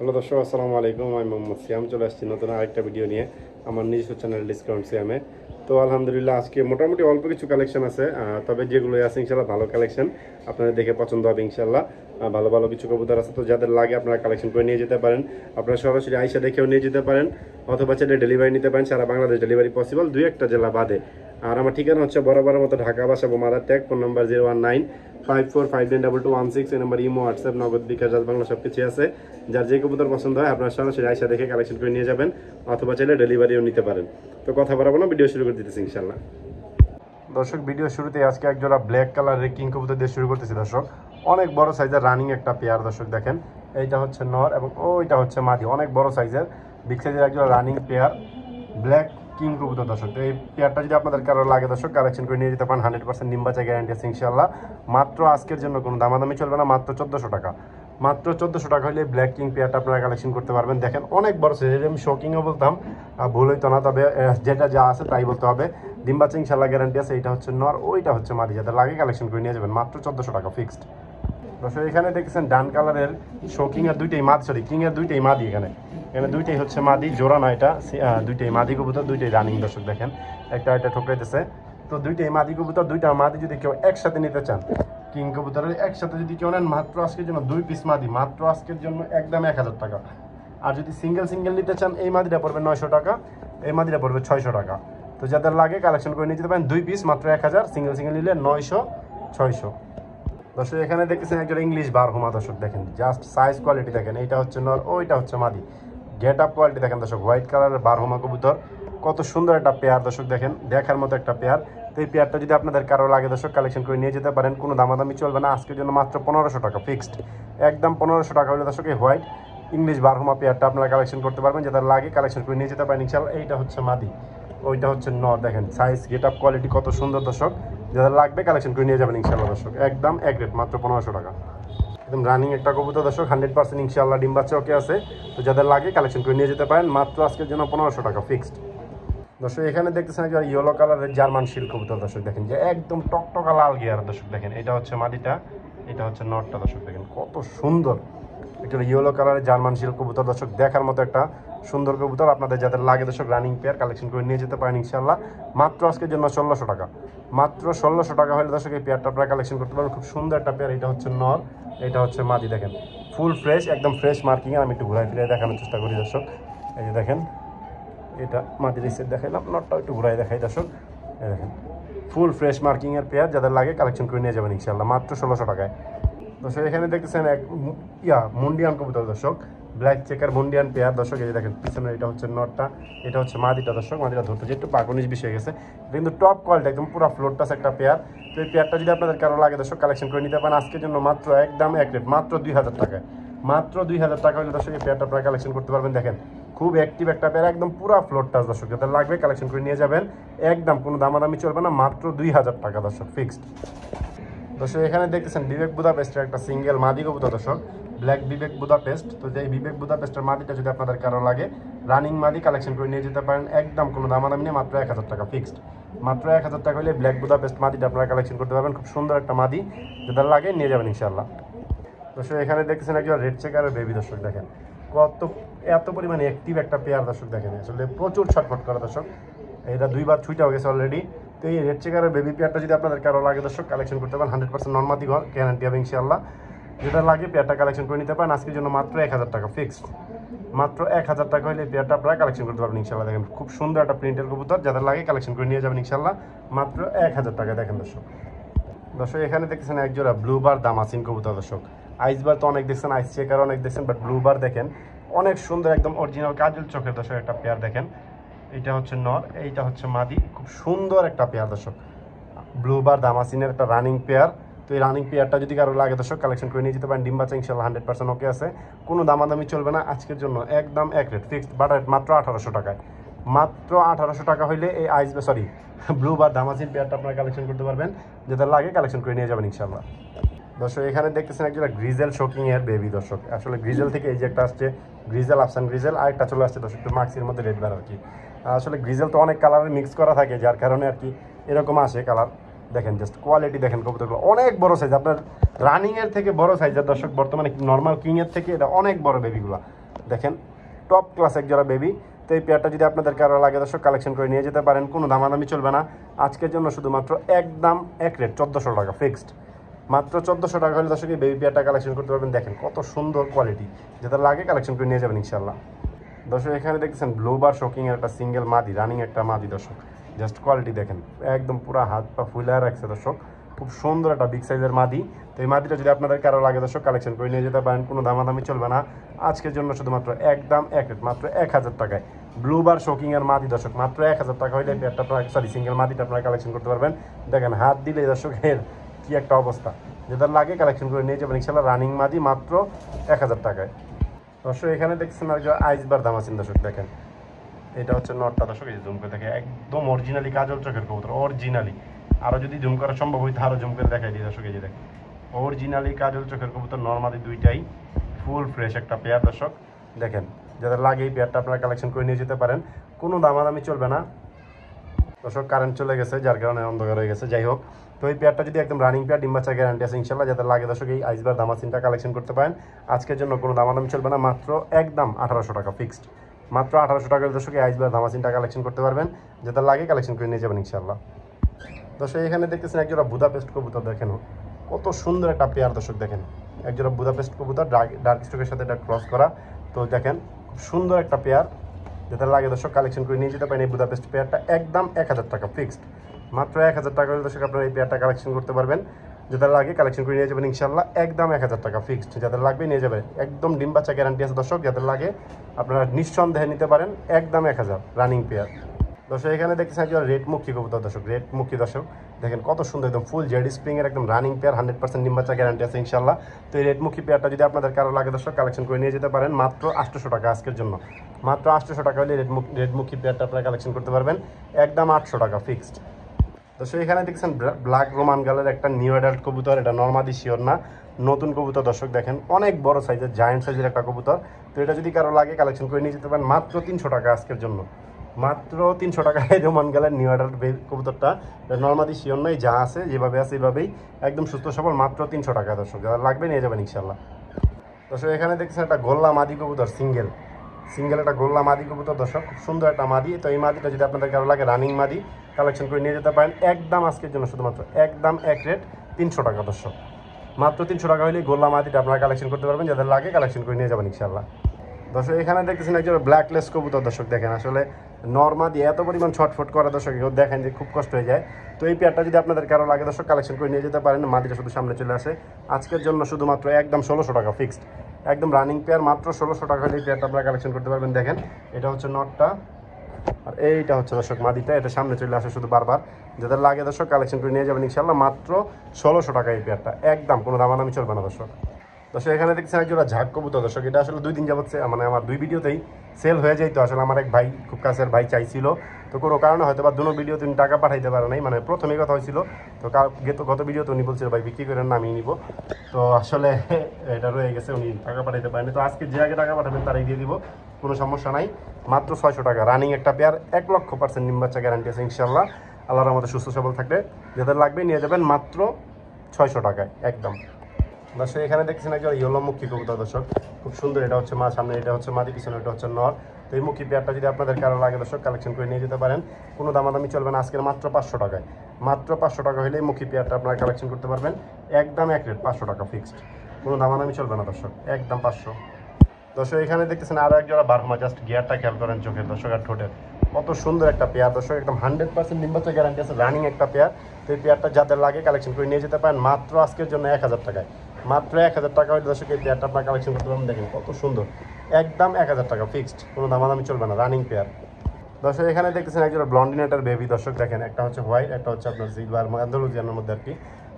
Hello দর্শক, আসসালামু আলাইকুম। আমি মোহাম্মদ সিয়াম চলে আসছি নতুন আরেকটা ভিডিও নিয়ে আমার নিজস্ব চ্যানেল ডিসকাউন্ট সিয়ামে। তো আলহামদুলিল্লাহ আজকে মোটামুটি অল্প কিছু কালেকশন আছে, তবে যেগুলো আছে ইনশাল্লাহ ভালো কালেকশন, আপনাদের দেখে পছন্দ হবে ইনশাল্লাহ। ভালো ভালো কিছু কবুতর আছে, তো যাদের লাগে আপনারা কালেকশন করে নিয়ে যেতে পারেন। আপনারা সরাসরি আইসা দেখেও নিয়ে যেতে পারেন, অথবা চাইলে ডেলিভারি নিতে পারেন। সারা বাংলাদেশ ডেলিভারি পসিবল, দুই একটা জেলা বাদে। আর আমার ঠিকানা হচ্ছে বরাবর মতো ঢাকা বাসা বোমাদার ট্যাগ, ফোন নাম্বার 01954592216। এই নাম্বার ইমো, হোয়াটসঅ্যাপ, নগদ, বিকাশ, বাংলা সব কিছু আছে। যার যে কবুতর পছন্দ হয় আপনারা সরাসরি আইসা দেখে কালেকশন করে নিয়ে যাবেন, অথবা চাইলে ডেলিভারিও নিতে পারেন। তো কথা বলবো না, ভিডিও শুরু করে দিতেছি ইনশাল্লাহ। দর্শক, ভিডিও শুরুতে আজকে একজোড়া ব্ল্যাক কালারের কিং কবুতর দিয়ে শুরু করতেছি দর্শক। অনেক বড় সাইজের রানিং একটা পেয়ার দর্শক, দেখেন এইটা হচ্ছে নর এবং ওইটা হচ্ছে মাদি। অনেক বড় সাইজের বিগ সাইজের একজোড়া রানিং পেয়ার ব্ল্যাক কিং কবুতর দর্শক। তো এই পেয়ারটা যদি আপনাদের কারো লাগে দর্শক, কালেকশন করে নিয়ে যেতে পারেন। 100% নিম্বাচা গ্যারান্টি আছে ইনশাল্লাহ। মাত্র আজকের জন্য কোনো দামাদামি চলবে না, মাত্র 1400 টাকা। মাত্র 1400 টাকা হলে ব্ল্যাক কিং পেয়ারটা আপনারা কালেকশন করতে পারবেন। দেখেন অনেক বড় সাইজের, আমি শোকিংও বলতাম ভুল হইতো না, তবে যেটা যা আছে তাই বলতে হবে। ডিম্বাচা ইনশাল্লাহ গ্যারান্টি আছে। এইটা হচ্ছে নর, ওইটা হচ্ছে মাদি। যাদের লাগে কালেকশন করে নিয়ে যাবেন, মাত্র 1400 টাকা ফিক্সড। দর্শক, এখানে দেখছেন ডান কালারের শোকিং এর দুইটাই মাদি, সরি কিং এর দুইটাই মাদি। এখানে এখানে দুইটাই হচ্ছে মাদি, জোড়া না এটা, দুইটাই মাদি কবুতর, দুইটাই রানিং দর্শক। দেখেন একটা একটা ঠোকরাইতেছে। তো দুইটাই মাদি কবুতর, দুইটা মাদি যদি কেউ একসাথে নিতে চান, কিং কবুতরের একসাথে যদি কেউ নেন, মাত্র আজকের জন্য 2 পিস মাদি, মাত্র আজকের জন্য একদম 1000 টাকা। আর যদি সিঙ্গেল সিঙ্গেল নিতে চান, এই মাদিটা পড়বে 900 টাকা, এই মাদিটা পড়বে 600 টাকা। তো যাদের লাগে কালেকশন করে নিয়ে যেতে পারেন। 2 পিস মাত্র 1000, সিঙ্গেল সিঙ্গেল নিলে 900, 600। দর্শক, এখানে দেখতেছেন একজন ইংলিশ বারহুমা দর্শক। দেখেন জাস্ট সাইজ কোয়ালিটি দেখেন, এইটা হচ্ছে নর, ওইটা হচ্ছে মাদি। গেট আপ কোয়ালিটি দেখেন দর্শক, হোয়াইট কালারের বারহুমা কবুতর, কত সুন্দর একটা পেয়ার দর্শক। দেখেন দেখার মতো একটা পেয়ার। তো এই পেয়ারটা যদি আপনাদের কারো লাগে দর্শক, কালেকশন করে নিয়ে যেতে পারেন। কোনো দামাদামি চলবে না, আজকের জন্য মাত্র 1500 টাকা ফিক্সড। একদম 1500 টাকা হলে দর্শক এই হোয়াইট ইংলিশ বারহুমা পেয়ারটা আপনারা কালেকশন করতে পারবেন। যাদের লাগে কালেকশন করে নিয়ে যেতে পারেন ইনশাল্লাহ। এইটা হচ্ছে মাদি, ওইটা হচ্ছে নর। দেখেন সাইজ, গেট আপ কোয়ালিটি কত সুন্দর দর্শক। যাদের লাগবে কালেকশন করে নিয়ে যাবেন ইনশাল্লাহ দর্শক। একদম এক রেট, মাত্র 1500 টাকা। একদম রানিং একটা কবুতর দর্শক, 100% ইনশাল্লাহ ডিম বাচ্চা ওকে আছে। তো যাদের লাগে কালেকশন করে নিয়ে যেতে পারেন, মাত্র আজকের জন্য 1500 টাকা ফিক্সড। দর্শক, এখানে দেখতেছেন একটা ইয়েলো কালারের জার্মান শিল্ড কবুতর দর্শক। দেখেন যে একদম টকটকা লাল গিয়ার দর্শক। দেখেন এটা হচ্ছে মাদিটা, এটা হচ্ছে নটটা দর্শক। দেখেন কত সুন্দর একটা ইয়েলো কালারের জার্মান শিল্ড কবুতর দর্শক, দেখার মতো একটা সুন্দর কবুতর। আপনাদের যাদের লাগে দর্শক রানিং পেয়ার কালেকশন করে নিয়ে যেতে পারেন ইনশাল্লাহ। মাত্র আজকের জন্য 1600 টাকা, মাত্র 1600 টাকা হলে দর্শক এই পেয়ারটা আপনারা কালেকশন করতে পারেন। খুব সুন্দর একটা পেয়ার। এটা হচ্ছে নর, এটা হচ্ছে মাদি। দেখেন ফুল ফ্রেশ, একদম ফ্রেশ মার্কিং। আমি একটু ঘুরাই ফিরে দেখানোর চেষ্টা করি দর্শক। এই যে দেখেন, এটা মাদির সেট দেখাইলাম, নটটাও একটু ঘুরাই দেখাই দর্শক। এই দেখেন ফুল ফ্রেশ মার্কিংয়ের পেয়ার। যাদের লাগে কালেকশন করে নিয়ে যাবেন ইনশাল্লাহ, মাত্র 1600 টাকায়। দর্শক, এখানে দেখতেছেন এক মুন্ডিয়ান কবুতর দর্শক, ব্ল্যাক চেকার মুন্ডিয়ান পেয়ার দর্শক। এই দেখেন পিছনে এটা হচ্ছে নটটা, এটা হচ্ছে মাদিটা দর্শক। মাদিটা ধরতে যে একটু পাকনিশ বেশি হয়ে গেছে, কিন্তু টপ কোয়ালিটি একদম পুরো ফ্লোর টাচ একটা পেয়ার। তো এই পেয়ারটা যদি আপনাদের কারো লাগে দর্শক, কালেকশন করে নিতে পারেন আজকের জন্য মাত্র একদম এক রেট, মাত্র 2000 টাকায়। মাত্র 2000 টাকা হলে দর্শক এই পেয়ারটা আপনারা কালেকশন করতে পারবেন। দেখেন খুব অ্যাক্টিভ একটা পেয়ার, একদম পুরো ফ্লোর টাচ দর্শক। যাদের লাগবে কালেকশন করে নিয়ে যাবেন, একদম কোনো দামাদামি চলবে না, মাত্র 2000 টাকা দর্শক ফিক্সড। দর্শক, এখানে দেখতেছেন বিবেক বুদাপেস্টের একটা সিঙ্গেল মাদি কবুতর দর্শক, ব্ল্যাক বিবেক বুদাপেস্ট। তো যে বিবেক বুদাপেস্টের মাদিটা যদি আপনাদের কারো লাগে, রানিং মাদি কালেকশন করে নিয়ে যেতে পারেন। একদম কোনো দামাদামি নেই, মাত্র 1000 টাকা ফিক্সড। মাত্র 1000 টাকা হলে ব্ল্যাক বুদাপেস্ট মাদিটা আপনারা কালেকশন করতে পারবেন। খুব সুন্দর একটা মাদি, যাদের লাগে নিয়ে যাবেন ইনশাল্লাহ। দর্শক, এখানে দেখতেছেন একজন রেড চেকারের বেবি দর্শক। দেখেন কত এত পরিমাণে অ্যাক্টিভ একটা পেয়ার দর্শক। দেখেন আসলে প্রচুর ছটফট করে দর্শক, এটা 2বার ছুইটাও গেছে অলরেডি। তো এই রেড চেকারের বেবি পেয়ারটা যদি আপনাদের কারো লাগে দর্শক, কালেকশন করতে পারেন। 100% নর্মাদি ঘর গ্যারান্টি হবে ইনশাল্লাহ। যেটা লাগে পেয়ারটা কালেকশন করে নিতে পারেন আজকের জন্য মাত্র 1000 টাকা ফিক্সড। মাত্র 1000 টাকা হলে পেয়ারটা আপনারা কালেকশন করতে পারবেন ইনশাল্লাহ। দেখেন খুব সুন্দর একটা প্রিন্টের কবুতর, যাদের লাগে কালেকশন করে নিয়ে যাবেন ইনশাল্লাহ, মাত্র 1000 টাকা। দেখেন দর্শক, দর্শক এখানে দেখতেছেন একজোড়া ব্লুবার দামাসিন কবুতর দর্শক। আইসবার তো অনেক দেখছেন, আইস চেকার অনেক দেখছেন, বাট ব্লুবার দেখেন অনেক সুন্দর, একদম অরিজিনাল কাজল চোখের দর্শক একটা পেয়ার। দেখেন এইটা হচ্ছে নর, এইটা হচ্ছে মাদি, খুব সুন্দর একটা পেয়ার দর্শক। ব্লুবার দামাসিনের একটা রানিং পেয়ার। তো এই রানিং পেয়ারটা যদি কারো লাগে দর্শক, কালেকশন করে নিয়ে যেতে পারেন। ডিম বাচ্চা ইনশাল্লাহ 100% ওকে আছে, কোনো দামাদামি চলবে না আজকের জন্য, একদম এক রেট ফিক্সড। বাট মাত্র 1800 টাকায়, মাত্র 1800 টাকা হইলে এই ব্লুবার দামাসিন পেয়ারটা আপনারা কালেকশন করতে পারবেন। যাদের লাগে কালেকশন করে নিয়ে যাবেন ইনশাল্লাহ। দর্শক, এখানে দেখতেছেন একটা গ্রিজেল শোকিং এর বেবি দর্শক। আসলে গ্রিজেল থেকে এই যে একটা আসছে গ্রিজেল, আফসান গ্রিজেল, আর একটা চলে আসছে দর্শক একটু মাক্সির মধ্যে রেড বার আর কি। আসলে গ্রিজেল তো অনেক কালারের মিক্স করা থাকে, যার কারণে আর কি এরকম আসে কালার। দেখেন জাস্ট কোয়ালিটি দেখেন, কবুতরগুলো অনেক বড় সাইজ, আপনার রানিং এর থেকে বড় সাইজের দর্শক। বর্তমানে নর্মাল কিং এর থেকে এটা অনেক বড় বেবিগুলো। দেখেন টপ ক্লাস এক জোড়া বেবি। তো এই পেয়ারটা যদি আপনাদের কারো লাগে দর্শক কালেকশন করে নিয়ে যেতে পারেন, কোনো দামাদামি চলবে না। আজকের জন্য শুধুমাত্র একদম এক রেট 1400 টাকা ফিক্সড। মাত্র 1400 টাকা হলে দর্শক এই বেবি পেয়ারটা কালেকশন করতে পারবেন। দেখেন কত সুন্দর কোয়ালিটি, যেটা লাগে কালেকশন করে নিয়ে যাবেন ইনশাল্লাহ। দর্শক এখানে দেখতেছেন ব্লু বার শোকিংয়ের একটা সিঙ্গেল মাদি, রানিং একটা মাদি দর্শক। জাস্ট কোয়ালিটি দেখেন, একদম পুরো হাত পা ফুলায় রাখছে দর্শক। খুব সুন্দর একটা বিগ সাইজের মাদি। তো এই মাদিটা যদি আপনাদের কারো লাগে দর্শক কালেকশন করে নিয়ে যেতে পারেন, কোনো দামাদামি চলবে না। আজকের জন্য শুধুমাত্র একদম এক রেট, মাত্র 1000 টাকায় ব্লু বার শোকিংয়ের মাদি দর্শক। মাত্র 1000 টাকা হইলে পেয়ারটা আপনারা সিঙ্গেল মাদিটা আপনারা কালেকশন করতে পারবেন। দেখেন হাত দিলে দর্শক এর কি একটা অবস্থা, যেটা লাগে কালেকশন করে নিয়ে যাবেন ইনশাল্লাহ। রানিং মাদি মাত্র 1000 টাকায় দর্শক। এখানে দেখছেন আর আইসবার দামাসিন দর্শক। দেখেন এটা হচ্ছে নটটা দর্শক, এই যে জুম করে দেখে একদম অরিজিনালি কাজল চোখের কবুতর, অরিজিনালি। আরও যদি জুম করা সম্ভব হইতো আরও জুম করে দেখাই দিই দর্শক। এই যে দেখেন অরিজিনালি কাজল চোখের কবুতর, নর্মালি দুইটাই ফুল ফ্রেশ একটা পেয়ার দর্শক। দেখেন যাদের লাগে এই পেয়ারটা আপনারা কালেকশন করে নিয়ে যেতে পারেন, কোনো দামাদামি চলবে না দর্শক। কারেন্ট চলে গেছে যার কারণে অন্ধকার হয়ে গেছে, যাই হোক। তো এই পেয়ারটা যদি একদম রানিং পেয়ার, ডিম বাচ্চা গ্যারান্টি আছে ইনশাল্লাহ। যাদের লাগে দর্শক এই আইসবার দামাসিনটা কালেকশন করতে পারেন। আজকের জন্য কোনো দামাদামি চলবে না, মাত্র একদম 1800 টাকা ফিক্সড। মাত্র 1800 টাকার দর্শক এই আইসবার দামাসিনটা কালেকশন করতে পারবেন। যাদের লাগে কালেকশন করে নিয়ে যাবেন ইনশাল্লাহ। দর্শক এখানে দেখতেছেন একজোড়া বুদাপেস্ট কবুতর। দেখেন কত সুন্দর একটা পেয়ার দর্শক। দেখেন একজোড়া বুদাপেস্ট কবুতর, ডার্ক স্টকের সাথে এটা ক্রস করা। তো দেখেন খুব সুন্দর একটা পেয়ার, যেটা লাগে দর্শক কালেকশন করে নিয়ে যেতে পারেন। এই বুদাপেস্ট পেয়ারটা একদম 1000 টাকা ফিক্সড। মাত্র 1000 টাকা হলে দর্শক আপনারা এই পেয়ারটা কালেকশন করতে পারবেন। যাদের লাগে কালেকশন করে নিয়ে যাবেন ইনশাল্লাহ। একদম 1000 টাকা ফিক্সড। যাদের লাগবে নিয়ে যাবেন, একদম ডিম বাচ্চা গ্যারান্টি আছে দর্শক। যাদের লাগে আপনারা নিঃসন্দেহে নিতে পারেন, একদম 1000 রানিং পেয়ার দর্শক। এখানে দেখতেছেন একজন রেড মুখী কবুতর দর্শক, রেড মুখী দর্শক। দেখেন কত সুন্দর, একদম ফুল জেডি স্প্রিংয়ের একদম রানিং পেয়ার, 100% ডিম বাচ্চা গ্যারান্টি আছে ইনশাল্লাহ। তো এই রেড মুখী পেয়ারটা যদি আপনাদের কারো লাগে দর্শক কালেকশন করে নিয়ে যেতে পারেন, মাত্র 800 টাকা আজকের জন্য। মাত্র 800 টাকা হলে রেড মুখী পেয়ারটা আপনারা কালেকশন করতে পারবেন, একদম 800 টাকা ফিক্সড দর্শক। এখানে দেখছেন ব্ল্যাক রোমান গালের একটা নিউ অ্যাডাল্ট কবুতর, এটা নর্মাদি শিওর না, নতুন কবুতর দর্শক। দেখেন অনেক বড় সাইজের, জায়ান্ট সাইজের একটা কবুতর। তো এটা যদি কারো লাগে কালেকশন করে নিয়ে যেতে পারেন, মাত্র 300 টাকা আজকের জন্য। মাত্র 300 টাকায় রোমান গালের নিউ অ্যাডাল্ট কবুতরটা, নর্মাদি শিওর নয়, যা আছে যেভাবে আছে এইভাবেই একদম সুস্থ সবল, মাত্র 300 টাকা দর্শক। যারা লাগবে নিয়ে যাবেন ইনশাল্লাহ। দর্শক এখানে দেখছেন একটা গোল্লা মাদি কবুতর, সিঙ্গেল একটা গোল্লা মাদি কবুতর দর্শক, খুব সুন্দর একটা মাদি। তো এই মাদিটা যদি আপনাদের কারো লাগে রানিং মাদি কালেকশন করে নিয়ে যেতে পারেন, একদম আজকের জন্য শুধুমাত্র একদম এক রেট 300 টাকা দর্শক। মাত্র 300 টাকা হলে গোল্লা মাদিটা আপনারা কালেকশন করতে পারবেন। যাদের লাগে কালেকশন করে নিয়ে যাবেন ইনশাল্লাহ। দর্শক এখানে দেখতেছেন একজন ব্ল্যাকলেস কবুতর দর্শক। দেখেন আসলে নর্মাদি এত পরিমাণ ছটফট করা দর্শক, এগুলো দেখেন যে খুব কষ্ট হয়ে যায়। তো এই পেয়ারটা যদি আপনাদের কারো লাগে দর্শক কালেকশন করে নিয়ে যেতে পারেন, মাদিটা শুধু সামনে চলে আসে। আজকের জন্য শুধুমাত্র একদম 1600 টাকা ফিক্সড, একদম রানিং পেয়ার, মাত্র 1600 টাকা হলে এই পেয়ারটা আপনারা কালেকশন করতে পারবেন। দেখেন এটা হচ্ছে নটটা, আর এইটা হচ্ছে দর্শক মাদিটা, এটা সামনে চলে আসে শুধু বারবার। যাদের লাগে দর্শক কালেকশন করে নিয়ে যাবেন ইনশাল্লাহ। মাত্র 1600 টাকা এই পেয়ারটা, একদম কোনো দামাদামি চলবে না দর্শক। দর্শক এখানে দেখছেন একজোড়া ঝাঁক কবুতর দর্শক। এটা আসলে 2 দিন যাবত মানে আমার 2 ভিডিওতেই সেল হয়ে যায়। তো আসলে আমার এক ভাই, খুব কাছের ভাই চাইছিল, তো কোনো কারণে হয়তো বা দুটো ভিডিওতে উনি টাকা পাঠাইতে পারে নাই, মানে প্রথমেই কথা হয়েছিল। তো গত ভিডিওতে উনি বলছিল ভাই বিক্রি করেন না, আমি নিব। তো আসলে এটা রয়ে গেছে, উনি টাকা পাঠাইতে পারেনি। তো আজকে যে আগে টাকা পাঠাবেন তারাই দিয়ে দিব, কোনো সমস্যা নাই। মাত্র 600 টাকা রানিং একটা পেয়ার, 1,00,000% ডিম বাচ্চা গ্যারান্টি আছে ইনশাল্লাহ। আল্লাহর মধ্যে সুস্থ সবল থাকলে যাদের লাগবে নিয়ে যাবেন, মাত্র 600 টাকায় একদম দর্শক। এখানে দেখছেন একজন ইয়েলো মুখী কবুতর দর্শক, খুব সুন্দর। এটা হচ্ছে মা, সামনে এটা হচ্ছে মাদি, পিছনে এটা হচ্ছে নর। তো এই মুখী পেয়ারটা যদি আপনাদের কারো লাগে দর্শক কালেকশন করে নিয়ে যেতে পারেন, কোনো দামাদামি চলবে না আজকের, মাত্র 500 টাকায়। মাত্র 500 টাকা হলে এই মুখী পেয়ারটা আপনারা কালেকশন করতে পারবেন, একদম এক রেট 500 টাকা ফিক্সড, কোনো দামাদামি চলবে না দর্শক, একদম 500। দর্শক এখানে দেখতেছেন আরও এক জোড়া বারহমা, জাস্ট গিয়ারটা খেয়াল করেন চোখের দর্শক আর ঠোঁটের, কত সুন্দর একটা পেয়ার দর্শক, একদম 100% ডিম বাচ্চা গ্যারান্টি আছে, রানিং একটা পেয়ার। তো এই পেয়ারটা যাদের লাগে কালেকশন করে নিয়ে যেতে পারেন, মাত্র আজকের জন্য 1000 টাকায়। মাত্র 1000 টাকা হলে দর্শক এই পেয়ারটা আপনার কালেকশন করতে পারবেন। দেখেন কত সুন্দর, একদম 1000 টাকা ফিক্সড, কোনো দামাদামি চলবে না, রানিং পেয়ার। দর্শক এখানে দেখতেছেন একজন ব্লন্ডিনেটার বেবি দর্শক। দেখেন একটা হচ্ছে হোয়াইট, একটা হচ্ছে আপনার সিলভার অ্যান্ডালুজিয়ানের মধ্যে আর কি।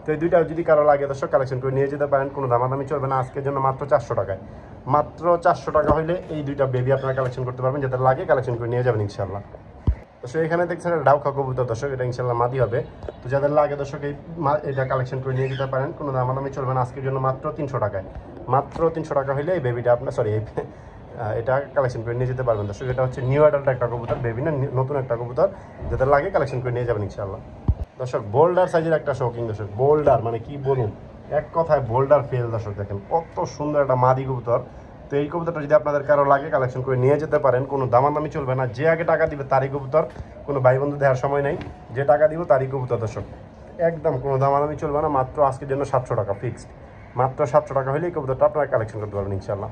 তো এই দুইটা যদি কারো লাগে দর্শক কালেকশন করে নিয়ে যেতে পারেন, কোনো দামাদামি চলবে না আজকের জন্য, মাত্র 400 টাকায়। মাত্র 400 টাকা হলে এই দুইটা বেবি আপনারা কালেকশন করতে পারবেন, যাদের লাগে কালেকশন করে নিয়ে যাবেন ইনশাল্লাহ। দর্শক এখানে দেখছেন ডাউখা কবুতর দর্শক, এটা ইনশাল্লাহ মাদি হবে। তো যাদের লাগে দর্শক এটা কালেকশন করে নিয়ে যেতে পারেন, কোনো দামাদামি চলবে না আজকের জন্য, মাত্র 300 টাকায়। মাত্র 300 টাকা হলে এই বেবিটা আপনার এটা কালেকশন করে নিয়ে যেতে পারবেন দর্শক। এটা হচ্ছে নিউ অ্যাডাল্ট একটা কবুতর, বেবি না, নতুন একটা কবুতর, যাদের লাগে কালেকশন করে নিয়ে যাবেন ইনশাল্লাহ। দর্শক বোল্ডার সাইজের একটা শৌকিং দর্শক, বোল্ডার মানে কি বলুন, এক কথায় বোল্ডার ফেল দর্শক। দেখেন কত সুন্দর একটা মাদি কবুতর, তো এই কবুতরটা যদি আপনাদের কারো লাগে কালেকশন করে নিয়ে যেতে পারেন, কোনো দামাদামি চলবে না, যে আগে টাকা দিবে তারই কবুতর, কোনো ভাই বন্ধু দেওয়ার সময় নেই, যে টাকা দিব তারই কবুতর দর্শক, একদম কোনো দামাদামি চলবে না, মাত্র আজকের জন্য 700 টাকা ফিক্সড, মাত্র 700 টাকা হলেই কবুতরটা আপনারা কালেকশন করতে পারবেন ইনশাল্লাহ।